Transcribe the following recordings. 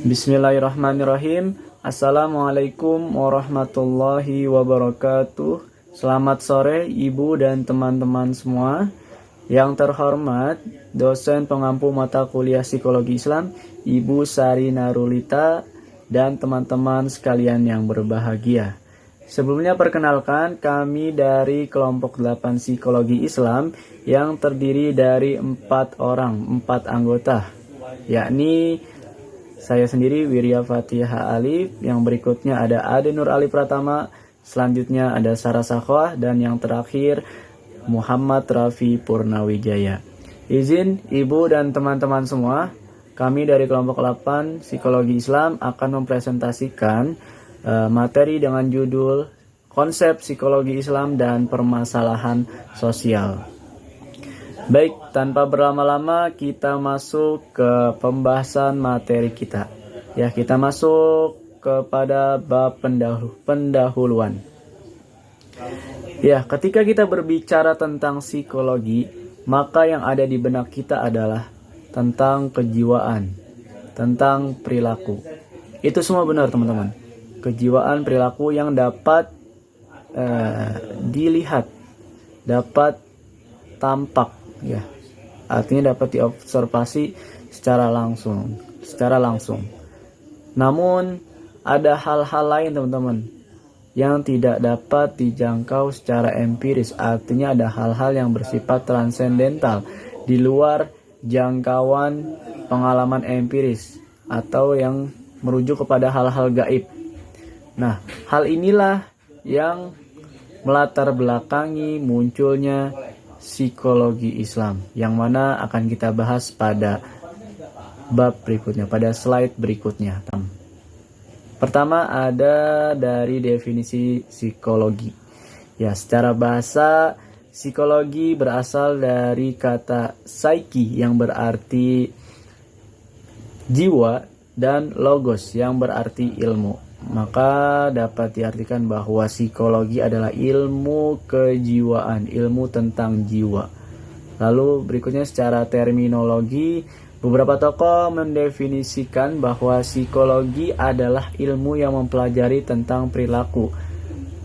Bismillahirrahmanirrahim. Assalamualaikum warahmatullahi wabarakatuh. Selamat sore Ibu dan teman-teman semua. Yang terhormat dosen pengampu mata kuliah Psikologi Islam Ibu Sari Narulita dan teman-teman sekalian yang berbahagia. Sebelumnya perkenalkan, kami dari kelompok 8 Psikologi Islam yang terdiri dari 4 anggota, yakni saya sendiri Wirya Fatihah Alif, yang berikutnya ada Ade Nur Ali Pratama, selanjutnya ada Sarah Sakhwah, dan yang terakhir Muhammad Rafi Purnawijaya. Izin Ibu dan teman-teman semua, kami dari kelompok 8 Psikologi Islam akan mempresentasikan materi dengan judul Konsep Psikologi Islam dan Permasalahan Sosial. Baik, tanpa berlama-lama kita masuk ke pembahasan materi kita. Ya, kita masuk kepada bab pendahuluan. Ya, ketika kita berbicara tentang psikologi, maka yang ada di benak kita adalah tentang kejiwaan, tentang perilaku. Itu semua benar, teman-teman. Kejiwaan, perilaku yang dapat dilihat, dapat tampak, ya, artinya dapat diobservasi secara langsung. Namun ada hal-hal lain, teman-teman, yang tidak dapat dijangkau secara empiris. Artinya ada hal-hal yang bersifat transendental, di luar jangkauan pengalaman empiris, atau yang merujuk kepada hal-hal gaib. Nah, hal inilah yang melatar belakangi munculnya psikologi Islam, yang mana akan kita bahas pada bab berikutnya, pada slide berikutnya. Pertama ada dari definisi psikologi. Ya, secara bahasa psikologi berasal dari kata psyche yang berarti jiwa dan logos yang berarti ilmu. Maka dapat diartikan bahwa psikologi adalah ilmu kejiwaan, ilmu tentang jiwa. Lalu berikutnya secara terminologi, beberapa tokoh mendefinisikan bahwa psikologi adalah ilmu yang mempelajari tentang perilaku.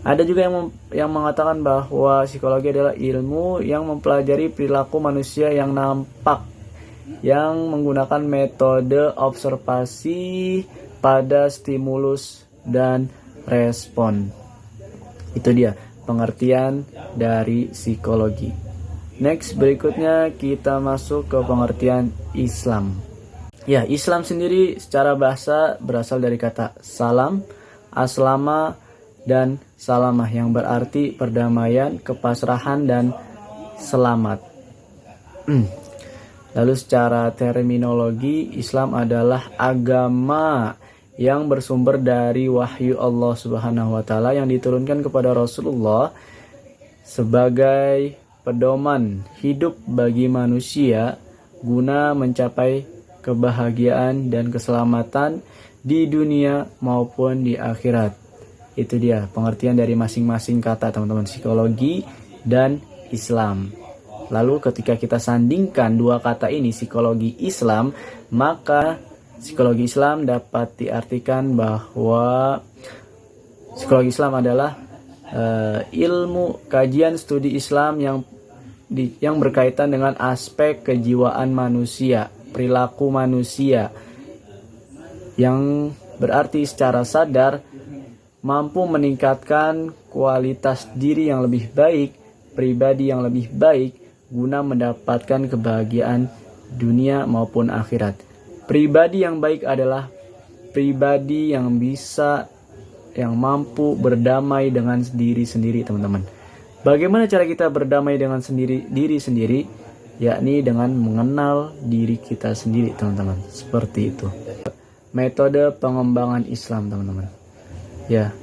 Ada juga yang mengatakan bahwa psikologi adalah ilmu yang mempelajari perilaku manusia yang nampak, yang menggunakan metode observasi pada stimulus dan respon. Itu dia pengertian dari psikologi. Next, berikutnya kita masuk ke pengertian Islam. Ya, Islam sendiri secara bahasa berasal dari kata salam, aslama, dan salamah yang berarti perdamaian, kepasrahan, dan selamat. Lalu secara terminologi, Islam adalah agama yang bersumber dari wahyu Allah Subhanahu wa taala yang diturunkan kepada Rasulullah sebagai pedoman hidup bagi manusia guna mencapai kebahagiaan dan keselamatan di dunia maupun di akhirat. Itu dia pengertian dari masing-masing kata, teman-teman, psikologi dan Islam. Lalu ketika kita sandingkan dua kata ini, psikologi Islam, maka psikologi Islam dapat diartikan bahwa psikologi Islam adalah ilmu kajian studi Islam yang berkaitan dengan aspek kejiwaan manusia, perilaku manusia, yang berarti secara sadar mampu meningkatkan kualitas diri yang lebih baik, pribadi yang lebih baik, guna mendapatkan kebahagiaan dunia maupun akhirat. Pribadi yang baik adalah pribadi yang mampu berdamai dengan diri sendiri, teman-teman. Bagaimana cara kita berdamai dengan diri sendiri? Yakni dengan mengenal diri kita sendiri, teman-teman. Seperti itu. Metode pengembangan Islam, teman-teman. Ya,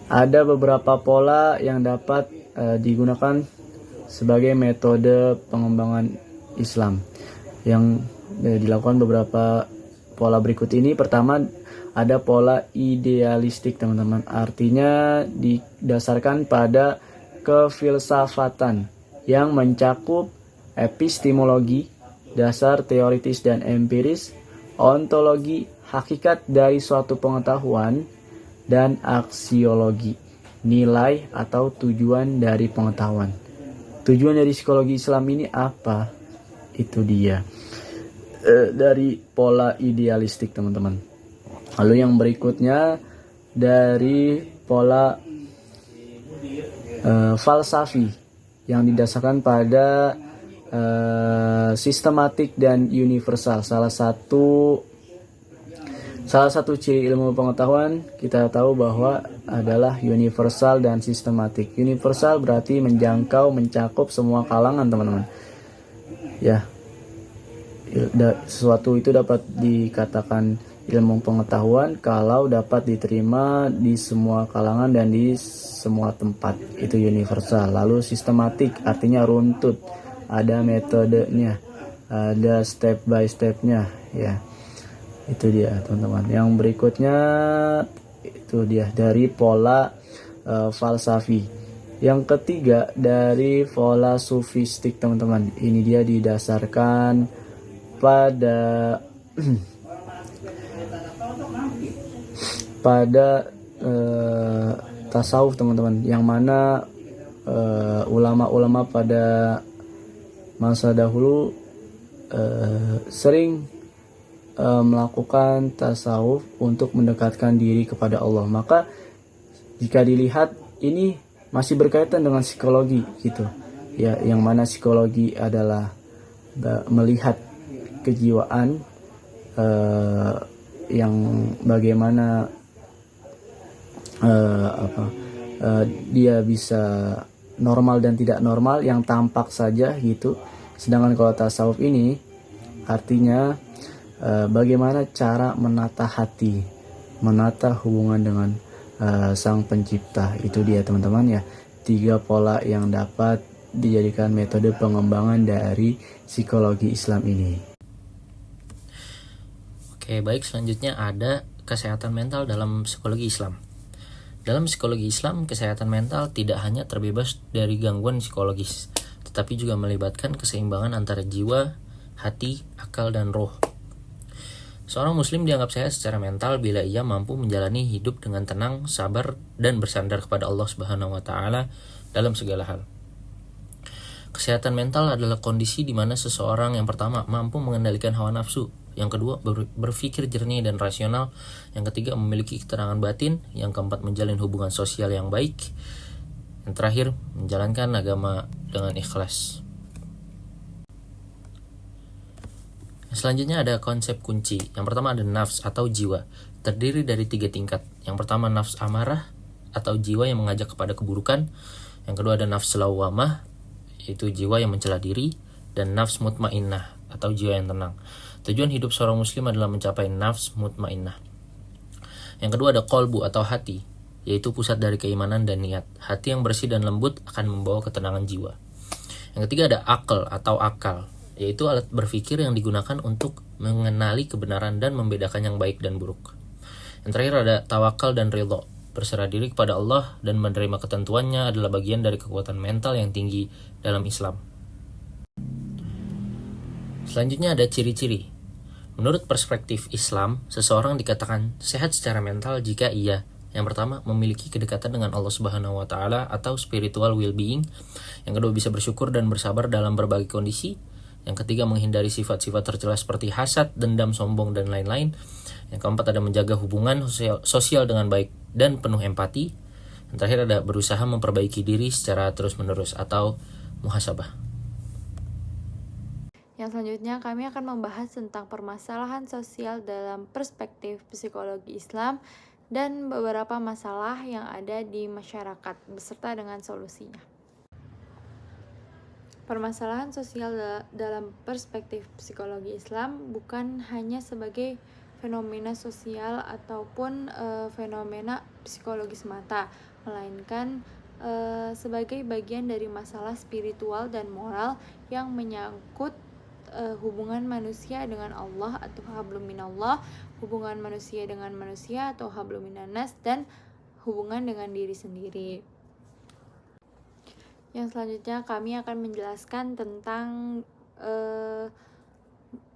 ada beberapa pola yang dapat digunakan sebagai metode pengembangan Islam yang dilakukan beberapa pola berikut ini. Pertama, ada pola idealistik, teman-teman. Artinya didasarkan pada kefilsafatan yang mencakup epistemologi, dasar teoritis dan empiris, ontologi, hakikat dari suatu pengetahuan, dan aksiologi, nilai atau tujuan dari pengetahuan. Tujuan dari psikologi Islam ini apa? Itu dia. Dari pola idealistik, teman-teman. Lalu yang berikutnya dari pola falsafi yang didasarkan pada sistematik dan universal. Salah satu ciri ilmu pengetahuan kita tahu bahwa adalah universal dan sistematik. Universal berarti menjangkau, mencakup semua kalangan, teman-teman. Ya, sesuatu itu dapat dikatakan ilmu pengetahuan kalau dapat diterima di semua kalangan dan di semua tempat. Itu universal. Lalu sistematik artinya runtut, ada metodenya, ada step by stepnya, ya. Itu dia, teman-teman. Yang berikutnya itu dia dari pola falsafi. Yang ketiga dari pola sufistik, teman-teman. Ini dia didasarkan pada tasawuf, teman-teman, yang mana ulama-ulama pada masa dahulu sering melakukan tasawuf untuk mendekatkan diri kepada Allah. Maka jika dilihat ini masih berkaitan dengan psikologi gitu ya, yang mana psikologi adalah melihat kejiwaan yang bagaimana dia bisa normal dan tidak normal, yang tampak saja gitu. Sedangkan kalau tasawuf ini artinya bagaimana cara menata hati, menata hubungan dengan sang pencipta. Itu dia, teman-teman, ya, 3 pola yang dapat dijadikan metode pengembangan dari psikologi Islam ini. Oke, baik, selanjutnya ada kesehatan mental dalam psikologi Islam. Dalam psikologi Islam, kesehatan mental tidak hanya terbebas dari gangguan psikologis, tetapi juga melibatkan keseimbangan antara jiwa, hati, akal, dan roh. Seorang muslim dianggap sehat secara mental bila ia mampu menjalani hidup dengan tenang, sabar, dan bersandar kepada Allah Subhanahu wa taala dalam segala hal. Kesehatan mental adalah kondisi di mana seseorang yang pertama mampu mengendalikan hawa nafsu, yang kedua berpikir jernih dan rasional, yang ketiga memiliki ketenangan batin, yang keempat menjalin hubungan sosial yang baik, yang terakhir menjalankan agama dengan ikhlas. Selanjutnya ada konsep kunci. Yang pertama ada nafs atau jiwa, terdiri dari 3 tingkat. Yang pertama nafs amarah atau jiwa yang mengajak kepada keburukan. Yang kedua ada nafs lawamah, yaitu jiwa yang mencela diri, dan nafs mutmainnah atau jiwa yang tenang. Tujuan hidup seorang muslim adalah mencapai nafs mutmainnah. Yang kedua ada qalbu atau hati, yaitu pusat dari keimanan dan niat. Hati yang bersih dan lembut akan membawa ketenangan jiwa. Yang ketiga ada akal atau akal, yaitu alat berpikir yang digunakan untuk mengenali kebenaran dan membedakan yang baik dan buruk. Yang terakhir ada tawakal dan ridho. Berserah diri kepada Allah dan menerima ketentuannya adalah bagian dari kekuatan mental yang tinggi dalam Islam. Selanjutnya ada ciri-ciri. Menurut perspektif Islam, seseorang dikatakan sehat secara mental jika ia, yang pertama, memiliki kedekatan dengan Allah Subhanahu wa taala atau spiritual well-being. Yang kedua, bisa bersyukur dan bersabar dalam berbagai kondisi. Yang ketiga, menghindari sifat-sifat tercela seperti hasad, dendam, sombong, dan lain-lain. Yang keempat, ada menjaga hubungan sosial dengan baik dan penuh empati. Yang terakhir, ada berusaha memperbaiki diri secara terus-menerus atau muhasabah. Yang selanjutnya kami akan membahas tentang permasalahan sosial dalam perspektif psikologi Islam dan beberapa masalah yang ada di masyarakat beserta dengan solusinya. Permasalahan sosial dalam perspektif psikologi Islam bukan hanya sebagai fenomena sosial ataupun fenomena psikologis semata, melainkan sebagai bagian dari masalah spiritual dan moral yang menyangkut hubungan manusia dengan Allah atau hablum minallah, hubungan manusia dengan manusia atau hablum minannas, dan hubungan dengan diri sendiri. Yang selanjutnya kami akan menjelaskan tentang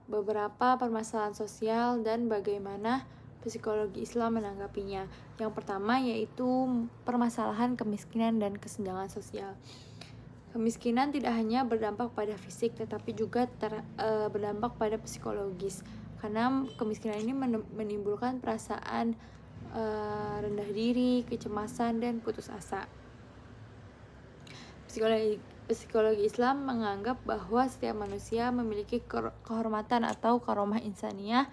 beberapa permasalahan sosial dan bagaimana psikologi Islam menanggapinya. Yang pertama yaitu permasalahan kemiskinan dan kesenjangan sosial. Kemiskinan tidak hanya berdampak pada fisik tetapi juga berdampak pada psikologis, karena kemiskinan ini menimbulkan perasaan rendah diri, kecemasan, dan putus asa. Psikologi Islam menganggap bahwa setiap manusia memiliki kehormatan atau karomah insaniyah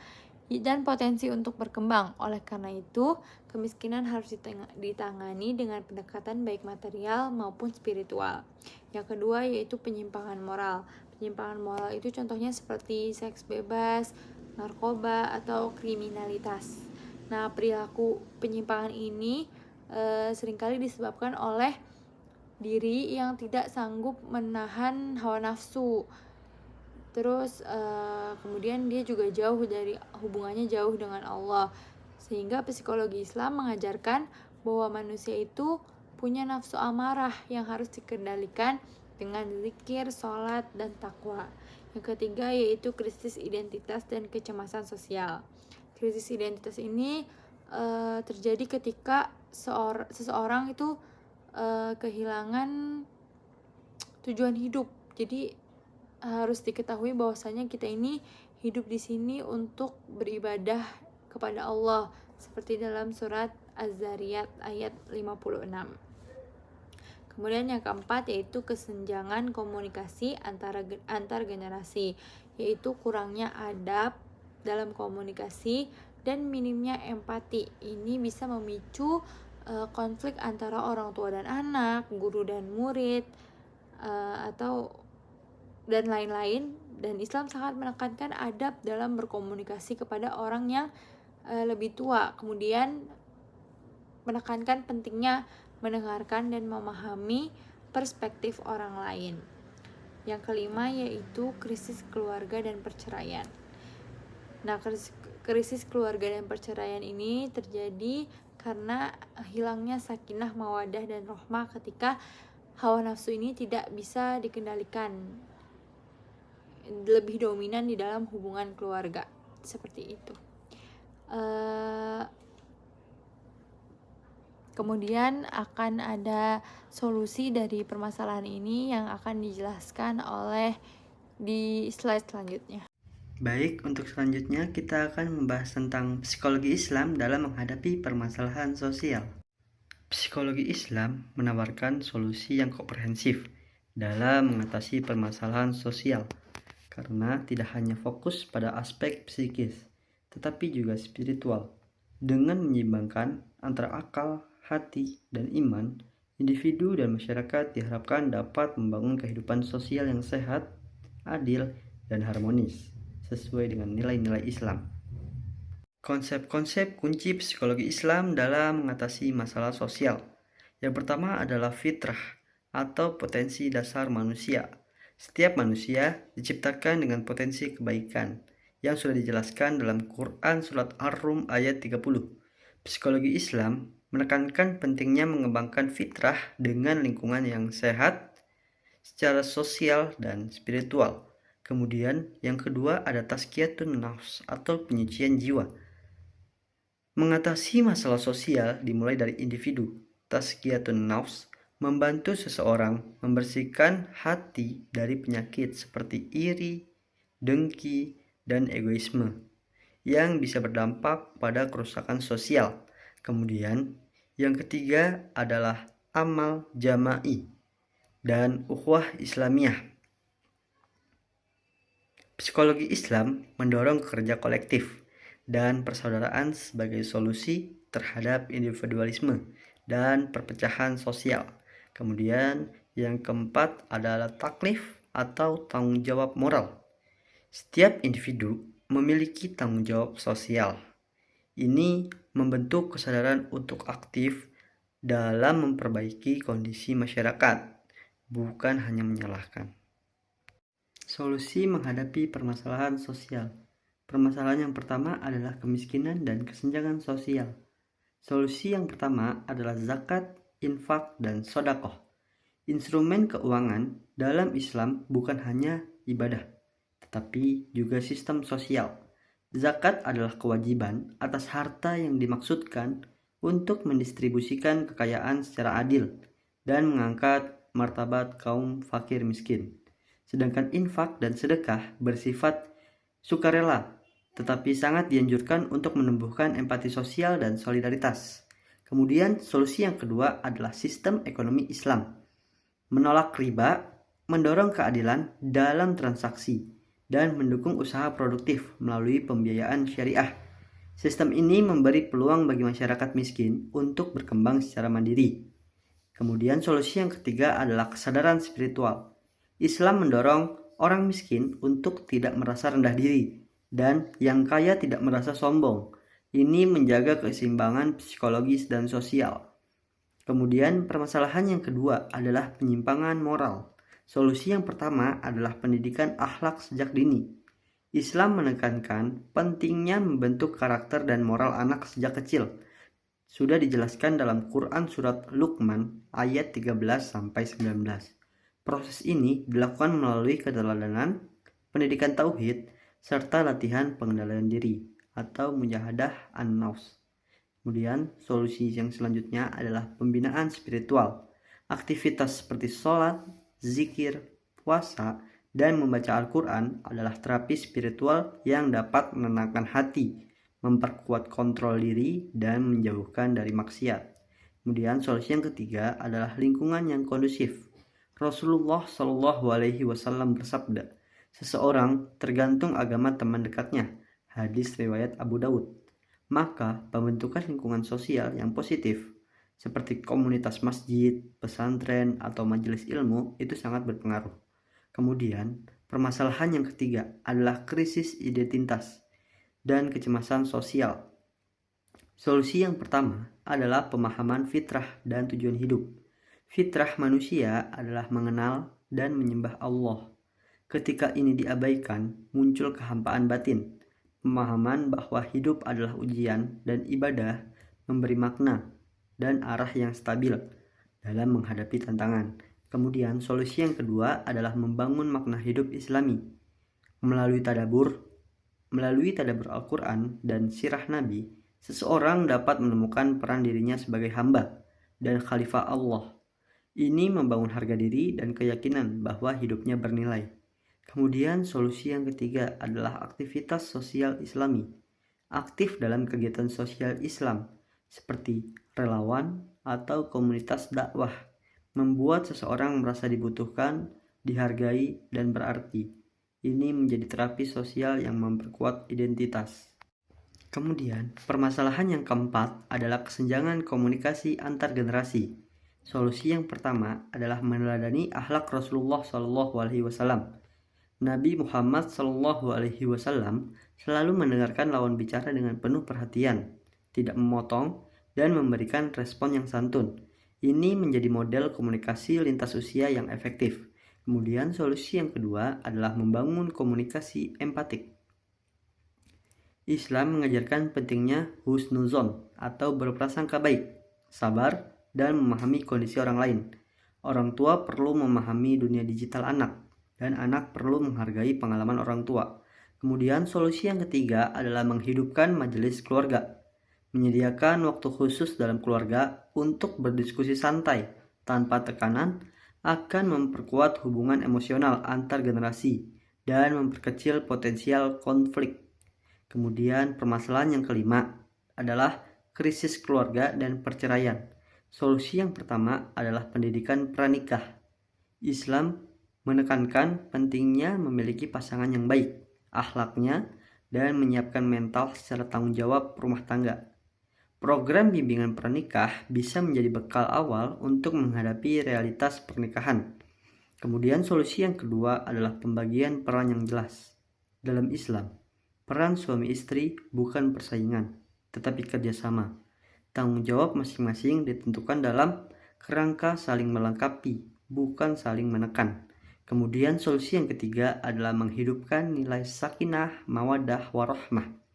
dan potensi untuk berkembang. Oleh karena itu, kemiskinan harus ditangani dengan pendekatan baik material maupun spiritual. Yang kedua yaitu penyimpangan moral. Penyimpangan moral itu contohnya seperti seks bebas, narkoba, atau kriminalitas. Nah, perilaku penyimpangan ini seringkali disebabkan oleh diri yang tidak sanggup menahan hawa nafsu. Terus kemudian dia juga hubungannya jauh dengan Allah. Sehingga psikologi Islam mengajarkan bahwa manusia itu punya nafsu amarah yang harus dikendalikan dengan zikir, sholat, dan takwa. Yang ketiga yaitu krisis identitas dan kecemasan sosial. Krisis identitas ini terjadi ketika seseorang itu kehilangan tujuan hidup. Jadi harus diketahui bahwasanya kita ini hidup di sini untuk beribadah kepada Allah, seperti dalam surat Az-Zariyat ayat 56. Kemudian yang keempat yaitu kesenjangan komunikasi antar generasi, yaitu kurangnya adab dalam komunikasi dan minimnya empati. Ini bisa memicu konflik antara orang tua dan anak, guru dan murid, dan lain-lain. Dan Islam sangat menekankan adab dalam berkomunikasi kepada orang yang lebih tua. Kemudian menekankan pentingnya mendengarkan dan memahami perspektif orang lain. Yang kelima yaitu krisis keluarga dan perceraian. Nah, krisis keluarga dan perceraian ini terjadi karena hilangnya sakinah, mawadah, dan rahmah ketika hawa nafsu ini tidak bisa dikendalikan, lebih dominan di dalam hubungan keluarga, seperti itu. Kemudian akan ada solusi dari permasalahan ini yang akan dijelaskan di slide selanjutnya. Baik, untuk selanjutnya kita akan membahas tentang psikologi Islam dalam menghadapi permasalahan sosial. Psikologi Islam menawarkan solusi yang komprehensif dalam mengatasi permasalahan sosial, karena tidak hanya fokus pada aspek psikis, tetapi juga spiritual. Dengan menyeimbangkan antara akal, hati, dan iman, individu dan masyarakat diharapkan dapat membangun kehidupan sosial yang sehat, adil, dan harmonis, sesuai dengan nilai-nilai Islam. Konsep-konsep kunci psikologi Islam dalam mengatasi masalah sosial. Yang pertama adalah fitrah atau potensi dasar manusia. Setiap manusia diciptakan dengan potensi kebaikan yang sudah dijelaskan dalam Quran surat Ar-Rum ayat 30. Psikologi Islam menekankan pentingnya mengembangkan fitrah dengan lingkungan yang sehat secara sosial dan spiritual. Kemudian yang kedua ada tazkiyatun nafs atau penyucian jiwa. Mengatasi masalah sosial dimulai dari individu. Tazkiyatun nafs membantu seseorang membersihkan hati dari penyakit seperti iri, dengki, dan egoisme yang bisa berdampak pada kerusakan sosial. Kemudian yang ketiga adalah amal jama'i dan ukhuwah Islamiyah. Psikologi Islam mendorong kerja kolektif dan persaudaraan sebagai solusi terhadap individualisme dan perpecahan sosial. Kemudian yang keempat adalah taklif atau tanggung jawab moral. Setiap individu memiliki tanggung jawab sosial. Ini membentuk kesadaran untuk aktif dalam memperbaiki kondisi masyarakat, bukan hanya menyalahkan. Solusi menghadapi permasalahan sosial. Permasalahan yang pertama adalah kemiskinan dan kesenjangan sosial. Solusi yang pertama adalah zakat, infak, dan sedekah. Instrumen keuangan dalam Islam bukan hanya ibadah, tetapi juga sistem sosial. Zakat adalah kewajiban atas harta yang dimaksudkan untuk mendistribusikan kekayaan secara adil dan mengangkat martabat kaum fakir miskin. Sedangkan infak dan sedekah bersifat sukarela, tetapi sangat dianjurkan untuk menumbuhkan empati sosial dan solidaritas. Kemudian solusi yang kedua adalah sistem ekonomi Islam. Menolak riba, mendorong keadilan dalam transaksi, dan mendukung usaha produktif melalui pembiayaan syariah. Sistem ini memberi peluang bagi masyarakat miskin untuk berkembang secara mandiri. Kemudian solusi yang ketiga adalah kesadaran spiritual. Islam mendorong orang miskin untuk tidak merasa rendah diri dan yang kaya tidak merasa sombong. Ini menjaga keseimbangan psikologis dan sosial. Kemudian permasalahan yang kedua adalah penyimpangan moral. Solusi yang pertama adalah pendidikan akhlak sejak dini. Islam menekankan pentingnya membentuk karakter dan moral anak sejak kecil. Sudah dijelaskan dalam Quran surat Luqman ayat 13-19. Proses ini dilakukan melalui keteladanan, pendidikan tauhid, serta latihan pengendalian diri atau mujahadah an-nafs. Kemudian solusi yang selanjutnya adalah pembinaan spiritual. Aktivitas seperti sholat, zikir, puasa, dan membaca Al-Quran adalah terapi spiritual yang dapat menenangkan hati, memperkuat kontrol diri, dan menjauhkan dari maksiat. Kemudian solusi yang ketiga adalah lingkungan yang kondusif. Rasulullah Shallallahu Alaihi Wasallam bersabda, seseorang tergantung agama teman dekatnya. Hadis riwayat Abu Daud. Maka pembentukan lingkungan sosial yang positif seperti komunitas masjid, pesantren, atau majelis ilmu itu sangat berpengaruh. Kemudian, permasalahan yang ketiga adalah krisis identitas dan kecemasan sosial. Solusi yang pertama adalah pemahaman fitrah dan tujuan hidup. Fitrah manusia adalah mengenal dan menyembah Allah. Ketika ini diabaikan, muncul kehampaan batin. Pemahaman bahwa hidup adalah ujian dan ibadah memberi makna dan arah yang stabil dalam menghadapi tantangan. Kemudian solusi yang kedua adalah membangun makna hidup Islami. Melalui tadabbur Al-Quran dan sirah Nabi, seseorang dapat menemukan peran dirinya sebagai hamba dan khalifah Allah. Ini membangun harga diri dan keyakinan bahwa hidupnya bernilai. Kemudian solusi yang ketiga adalah aktivitas sosial Islami. Aktif dalam kegiatan sosial Islam seperti relawan atau komunitas dakwah membuat seseorang merasa dibutuhkan, dihargai, dan berarti. Ini menjadi terapi sosial yang memperkuat identitas. Kemudian, permasalahan yang keempat adalah kesenjangan komunikasi antar generasi. Solusi yang pertama adalah meneladani akhlak Rasulullah SAW. Nabi Muhammad SAW selalu mendengarkan lawan bicara dengan penuh perhatian, tidak memotong, dan memberikan respon yang santun. Ini menjadi model komunikasi lintas usia yang efektif. Kemudian solusi yang kedua adalah membangun komunikasi empatik. Islam mengajarkan pentingnya husnuzon atau berprasangka baik, sabar, dan memahami kondisi orang lain. Orang tua perlu memahami dunia digital anak, dan anak perlu menghargai pengalaman orang tua. Kemudian solusi yang ketiga adalah menghidupkan majelis keluarga. Menyediakan waktu khusus dalam keluarga untuk berdiskusi santai tanpa tekanan akan memperkuat hubungan emosional antar generasi dan memperkecil potensial konflik. Kemudian permasalahan yang kelima adalah krisis keluarga dan perceraian. Solusi yang pertama adalah pendidikan pranikah. Islam menekankan pentingnya memiliki pasangan yang baik, akhlaknya, dan menyiapkan mental secara tanggung jawab rumah tangga. Program bimbingan pernikah bisa menjadi bekal awal untuk menghadapi realitas pernikahan. Kemudian solusi yang kedua adalah pembagian peran yang jelas. Dalam Islam, peran suami istri bukan persaingan, tetapi kerjasama. Tanggung jawab masing-masing ditentukan dalam kerangka saling melengkapi, bukan saling menekan. Kemudian solusi yang ketiga adalah menghidupkan nilai sakinah, mawaddah, warahmah.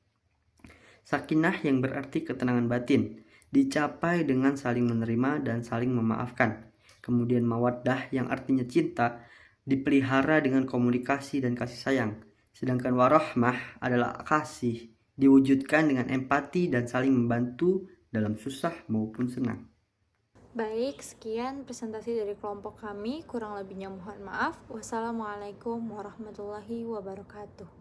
Sakinah yang berarti ketenangan batin, dicapai dengan saling menerima dan saling memaafkan. Kemudian mawaddah yang artinya cinta, dipelihara dengan komunikasi dan kasih sayang. Sedangkan warahmah adalah kasih, diwujudkan dengan empati dan saling membantu dalam susah maupun senang. Baik, sekian presentasi dari kelompok kami. Kurang lebihnya mohon maaf. Wassalamualaikum warahmatullahi wabarakatuh.